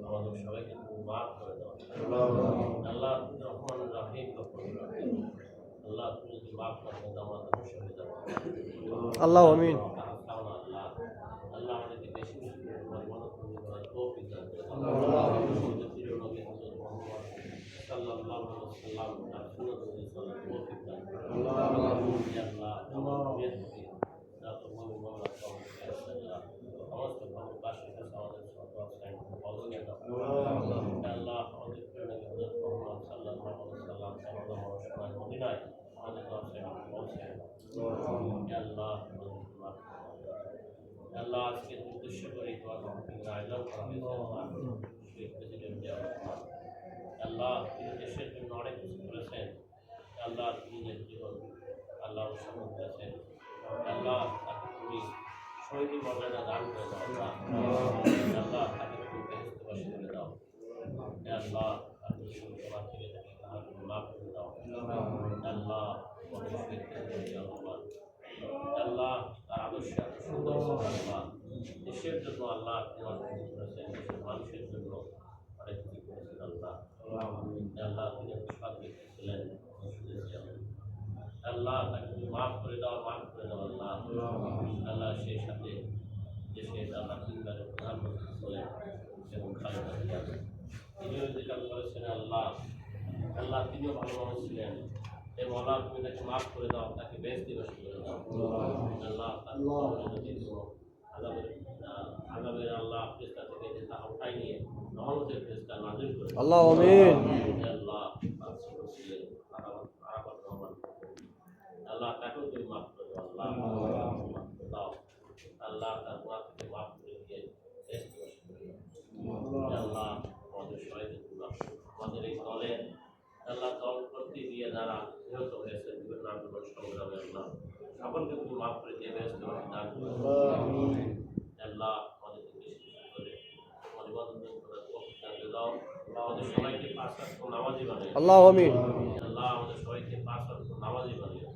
আমাদের সবাইকে মাফ করে দাও আল্লাহ রহমান রাহিম আল্লাহ তুমি যদি মাফ করে দাও আমরা ধ্বংস হয়ে যাবো আল্লাহ আমিন আল্লাহ আমাদেরকে বেশি বেশি পরিমাণ করার তৌফিক দান করে প্রিয় নবী হযরত মুহাম্মদ সাল্লাল্লাহু আলাইহি ওয়াসাল্লাম তার সুন্নাত অনুযায়ী চলার তৌফিক দান করে আল্লাহ আমাদের যত মুমিন মুমিনাত সমস্ত ভালোবাসা আমাদের সর্বস্থায়ী পৌঁছে দাও আল্লাহ আমাদের প্রিয় নবী হযরত মুহাম্মদ সাল্লাল্লাহু আলাইহি ওয়াসাল্লাম সময় মদিনায় আমাদের দরবারে পৌঁছে দাও আল্লাহ আল্লাহ আজকে উদ্দেশ্য করে দোয়া কমিটির আয়োজন করা হয়েছে শহীদ প্রেসিডেন্ট জিয়াউর রহমান আল্লাহ তিনি দেশের জন্য অনেক কিছু করেছেন আল্লাহ নিজের জীবন আল্লাহ উৎসর্গ করেছেন আল্লাহ তাকে তুমি শহীদী মর্যাদা দান করে দাও আল্লাহ তাকে তুমি বেহেশতবাসী করে দাও আল্লাহ আপনি তোমার থেকে তাকে মাফ করে দাও আল্লাহ শহীদ প্রেসিডেন্ট জিয়াউর রহমান আল্লাহ তার আদর্শে এত সুন্দর আল্লাহ দেশের জন্য আল্লাহ তোমার কিছু করেছেন দেশের মানুষের জন্য অনেক কিছু করেছেন আল্লাহ আল্লাহ তিনি সৎ ব্যক্তি ছিলেন আল্লাহ তাকে তুমি মাফ করে দাও আল্লাহ আল্লাহ সেই সাথে দেশের আল্লাহ তিনবারের প্রধানমন্ত্রী ছিলেন এবং খালেদা জিয়া তিনিও যেটা করেছেন আল্লাহ আল্লাহ তিনিও ভালো মানুষ ছিলেন এবং আল্লাহ তুমি তাকে মাফ করে দাও তাকে বেহেশতবাসী করে দাও আল্লাহ আগামের আল্লাহ ফেরেশতা থেকে যে তাহা উঠাই নিয়ে রহমতের ফেরেশতা নাযিল করে আল্লাহ আমিন আল্লাহ আরাফাত রহমান আল্লাহ তাকেও তুমি মাফ করে দাও আল্লাহ মাফ করে দাও আল্লাহ তার গুনাহ থেকে মাফ করে দিয়ে বেহেশতবাসী করে দাও আল্লাহ আমাদের সবাইকে আমাদের এই দলের আল্লাহ দল করতে গিয়ে যারা নিহত হয়েছে বিভিন্ন আন্দোলন সংগ্রামে আল্লাহ সকলকে তুমি মাফ করে দিয়ে বেহেশতবাসী দান করো আল্লাহ আমাদেরকে বেশি করে পরিবর্তন করার তৌফিক দান দাও আমাদের সবাইকে পাঁচ ওয়াক্ত নামাজি বানিয়ে আল্লাহ আমিন আল্লাহ আমাদের সবাইকে পাঁচ ওয়াক্ত নামাজি বানিয়ে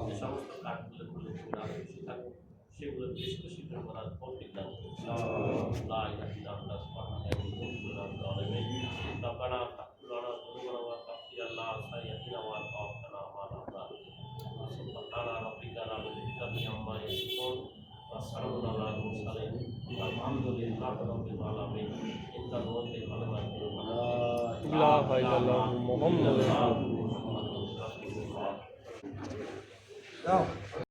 যে সমস্ত কাজগুলো করলে তুমি আরো খুশি থাকো সেগুলো বেশি বেশি করে করার তৌফিক দান করো লা ইলাহা ইল্লা আনতা সুবহানাকা ইন্নী কুনতু মিনাজ জালিমিন রব্বানা ফাগফির লানা যুনুবানা ওয়া কাফির আল্লাহ সাইয়্যিদিনা ওয়া তাওফানা মা আবরার সুবহানা রাব্বিকা রাব্বিল ইজ্জাতি আম্মা ইয়াসিফুন ওয়া সালামুন আলাল মুরসালিন আলহামদুলিল্লাহি রাব্বিল আলামিন ইন্নাল মুত্তাকিনা আলা লা ইলাহা ইল্লাল্লাহু মুহাম্মাদুর রাসূলুল্লাহ।